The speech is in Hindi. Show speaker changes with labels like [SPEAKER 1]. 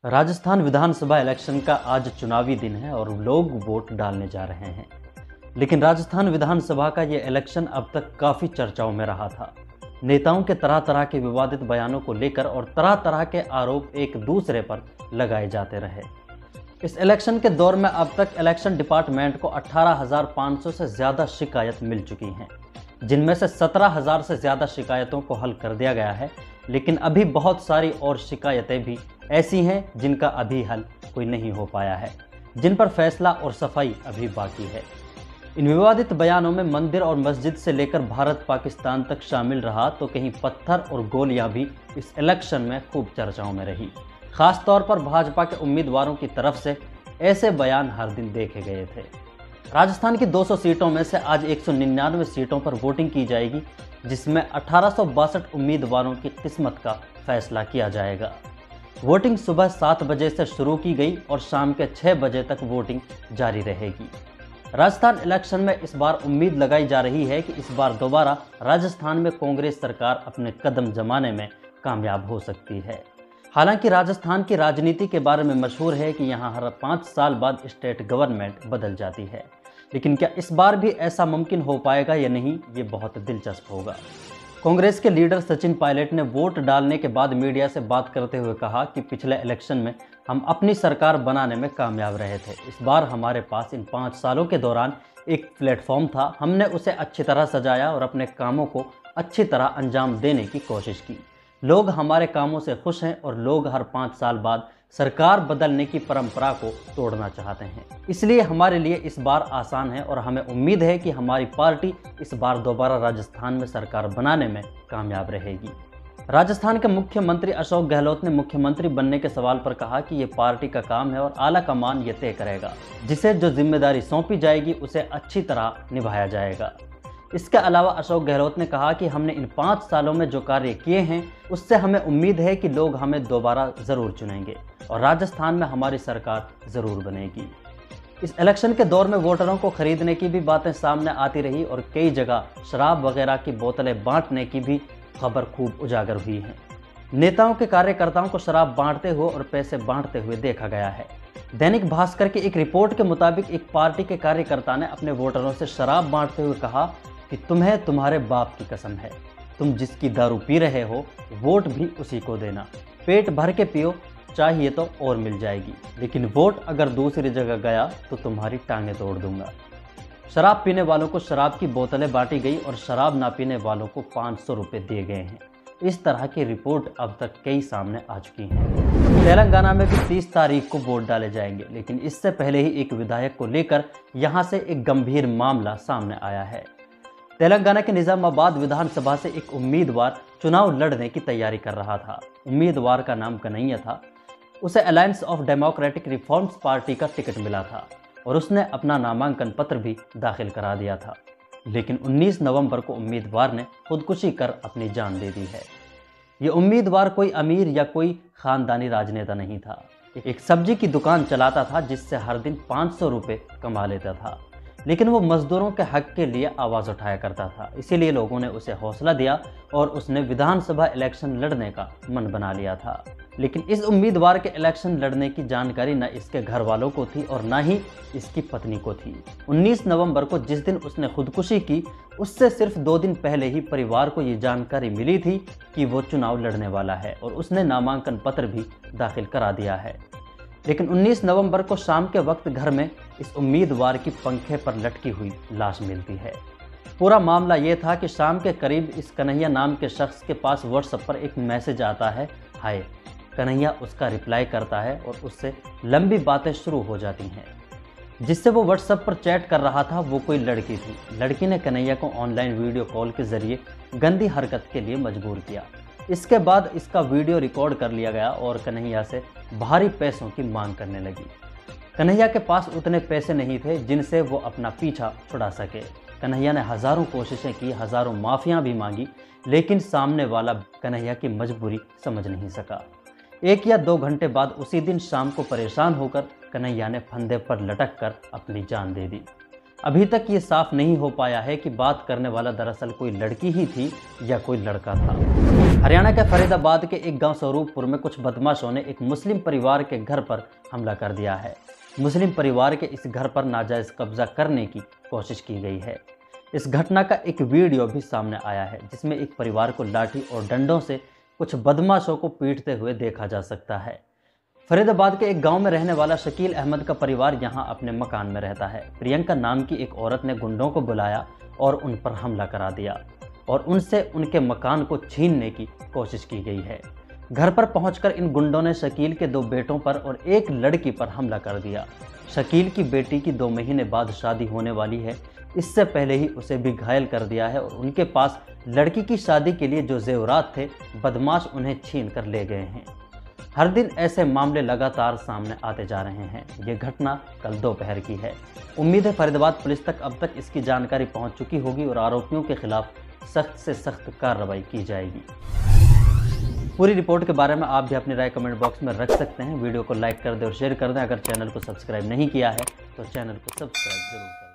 [SPEAKER 1] राजस्थान विधानसभा इलेक्शन का आज चुनावी दिन है और लोग वोट डालने जा रहे हैं। लेकिन राजस्थान विधानसभा का ये इलेक्शन अब तक काफ़ी चर्चाओं में रहा था। नेताओं के तरह तरह के विवादित बयानों को लेकर और तरह तरह के आरोप एक दूसरे पर लगाए जाते रहे। इस इलेक्शन के दौर में अब तक इलेक्शन डिपार्टमेंट को 18,500 से ज़्यादा शिकायत मिल चुकी हैं, जिनमें से 17,000 से ज़्यादा शिकायतों को हल कर दिया गया है। लेकिन अभी बहुत सारी और शिकायतें भी ऐसी हैं जिनका अभी हल कोई नहीं हो पाया है, जिन पर फैसला और सफाई अभी बाकी है। इन विवादित बयानों में मंदिर और मस्जिद से लेकर भारत पाकिस्तान तक शामिल रहा, तो कहीं पत्थर और गोलियां भी इस इलेक्शन में खूब चर्चाओं में रही। खास तौर पर भाजपा के उम्मीदवारोरों की तरफ से ऐसे बयान हर दिन देखे गए थे। राजस्थान की 200 सीटों में से आज 199 सीटों पर वोटिंग की जाएगी, जिसमें 1862 उम्मीदवारों की किस्मत का फैसला किया जाएगा। वोटिंग सुबह 7 बजे से शुरू की गई और शाम के 6 बजे तक वोटिंग जारी रहेगी। राजस्थान इलेक्शन में इस बार उम्मीद लगाई जा रही है कि इस बार दोबारा राजस्थान में कांग्रेस सरकार अपने कदम जमाने में कामयाब हो सकती है। हालांकि राजस्थान की राजनीति के बारे में मशहूर है कि यहाँ हर 5 साल बाद स्टेट गवर्नमेंट बदल जाती है, लेकिन क्या इस बार भी ऐसा मुमकिन हो पाएगा या नहीं, ये बहुत दिलचस्प होगा। कांग्रेस के लीडर सचिन पायलट ने वोट डालने के बाद मीडिया से बात करते हुए कहा कि पिछले इलेक्शन में हम अपनी सरकार बनाने में कामयाब रहे थे। इस बार हमारे पास इन 5 सालों के दौरान एक प्लेटफॉर्म था, हमने उसे अच्छी तरह सजाया और अपने कामों को अच्छी तरह अंजाम देने की कोशिश की। लोग हमारे कामों से खुश हैं और लोग हर 5 साल बाद सरकार बदलने की परंपरा को तोड़ना चाहते हैं। इसलिए हमारे लिए इस बार आसान है और हमें उम्मीद है कि हमारी पार्टी इस बार दोबारा राजस्थान में सरकार बनाने में कामयाब रहेगी। राजस्थान के मुख्यमंत्री अशोक गहलोत ने मुख्यमंत्री बनने के सवाल पर कहा कि ये पार्टी का काम है और आला कमान ये तय करेगा। जिसे जो जिम्मेदारी सौंपी जाएगी उसे अच्छी तरह निभाया जाएगा। इसके अलावा अशोक गहलोत ने कहा कि हमने इन 5 सालों में जो कार्य किए हैं उससे हमें उम्मीद है कि लोग हमें दोबारा ज़रूर चुनेंगे और राजस्थान में हमारी सरकार ज़रूर बनेगी। इस इलेक्शन के दौर में वोटरों को खरीदने की भी बातें सामने आती रही और कई जगह शराब वगैरह की बोतलें बांटने की भी खबर खूब उजागर हुई है। नेताओं के कार्यकर्ताओं को शराब बांटते हुए और पैसे बांटते हुए देखा गया है। दैनिक भास्कर की एक रिपोर्ट के मुताबिक एक पार्टी के कार्यकर्ता ने अपने वोटरों से शराब बांटते हुए कहा कि तुम्हें तुम्हारे बाप की कसम है, तुम जिसकी दारू पी रहे हो वोट भी उसी को देना। पेट भर के पियो, चाहिए तो और मिल जाएगी, लेकिन वोट अगर दूसरी जगह गया तो तुम्हारी टांगें तोड़ दूंगा। शराब पीने वालों को शराब की बोतलें बांटी गई और शराब ना पीने वालों को 500 रुपये दिए गए हैं। इस तरह की रिपोर्ट अब तक कई सामने आ चुकी हैं। तेलंगाना में भी 30 तारीख को वोट डाले जाएंगे, लेकिन इससे पहले ही एक विधायक को लेकर यहां से एक गंभीर मामला सामने आया है। तेलंगाना के निजामाबाद विधानसभा से एक उम्मीदवार चुनाव लड़ने की तैयारी कर रहा था। उम्मीदवार का नाम कन्हैया था। उसे alliance of democratic reforms party का टिकट मिला था और उसने अपना नामांकन पत्र भी दाखिल करा दिया था। लेकिन 19 नवंबर को उम्मीदवार ने खुदकुशी कर अपनी जान दे दी है। ये उम्मीदवार कोई अमीर या कोई खानदानी राजनेता नहीं था। एक सब्जी की दुकान चलाता था जिससे हर दिन 500 रुपये कमा लेता था, लेकिन वो मजदूरों के हक के लिए आवाज़ उठाया करता था। इसीलिए लोगों ने उसे हौसला दिया और उसने विधानसभा इलेक्शन लड़ने का मन बना लिया था। लेकिन इस उम्मीदवार के इलेक्शन लड़ने की जानकारी न इसके घर वालों को थी और न ही इसकी पत्नी को थी। 19 नवंबर को जिस दिन उसने खुदकुशी की, उससे सिर्फ 2 दिन पहले ही परिवार को ये जानकारी मिली थी कि वो चुनाव लड़ने वाला है और उसने नामांकन पत्र भी दाखिल करा दिया है। लेकिन 19 नवंबर को शाम के वक्त घर में इस उम्मीदवार की पंखे पर लटकी हुई लाश मिलती है। पूरा मामला ये था कि शाम के करीब इस कन्हैया नाम के शख्स के पास व्हाट्सएप पर एक मैसेज आता है, हाय। कन्हैया उसका रिप्लाई करता है और उससे लंबी बातें शुरू हो जाती हैं। जिससे वो व्हाट्सएप पर चैट कर रहा था वो कोई लड़की थी। लड़की ने कन्हैया को ऑनलाइन वीडियो कॉल के जरिए गंदी हरकत के लिए मजबूर किया। इसके बाद इसका वीडियो रिकॉर्ड कर लिया गया और कन्हैया से भारी पैसों की मांग करने लगी। कन्हैया के पास उतने पैसे नहीं थे जिनसे वो अपना पीछा छुड़ा सके। कन्हैया ने हज़ारों कोशिशें की, हज़ारों माफ़ियाँ भी मांगी, लेकिन सामने वाला कन्हैया की मजबूरी समझ नहीं सका। 1 या 2 घंटे बाद उसी दिन शाम को परेशान होकर कन्हैया ने फंदे पर लटक कर अपनी जान दे दी। अभी तक ये साफ नहीं हो पाया है कि बात करने वाला दरअसल कोई लड़की ही थी या कोई लड़का था। हरियाणा के फरीदाबाद के एक गांव स्वरूपपुर में कुछ बदमाशों ने एक मुस्लिम परिवार के घर पर हमला कर दिया है। मुस्लिम परिवार के इस घर पर नाजायज कब्जा करने की कोशिश की गई है। इस घटना का एक वीडियो भी सामने आया है, जिसमें एक परिवार को लाठी और डंडों से कुछ बदमाशों को पीटते हुए देखा जा सकता है। फरीदाबाद के एक गांव में रहने वाला शकील अहमद का परिवार यहां अपने मकान में रहता है। प्रियंका नाम की एक औरत ने गुंडों को बुलाया और उन पर हमला करा दिया और उनसे उनके मकान को छीनने की कोशिश की गई है। घर पर पहुंचकर इन गुंडों ने शकील के 2 बेटों पर और एक लड़की पर हमला कर दिया। शकील की बेटी की 2 महीने बाद शादी होने वाली है। इससे पहले ही उसे भी घायल कर दिया है और उनके पास लड़की की शादी के लिए जो जेवरात थे, बदमाश उन्हें छीन कर ले गए हैं। हर दिन ऐसे मामले लगातार सामने आते जा रहे हैं। ये घटना कल दोपहर की है। उम्मीद है फरीदाबाद पुलिस तक अब तक इसकी जानकारी पहुंच चुकी होगी और आरोपियों के खिलाफ सख्त से सख्त कार्रवाई की जाएगी। पूरी रिपोर्ट के बारे में आप भी अपनी राय कमेंट बॉक्स में रख सकते हैं। वीडियो को लाइक कर दें और शेयर कर दें। अगर चैनल को सब्सक्राइब नहीं किया है तो चैनल को सब्सक्राइब जरूर करें।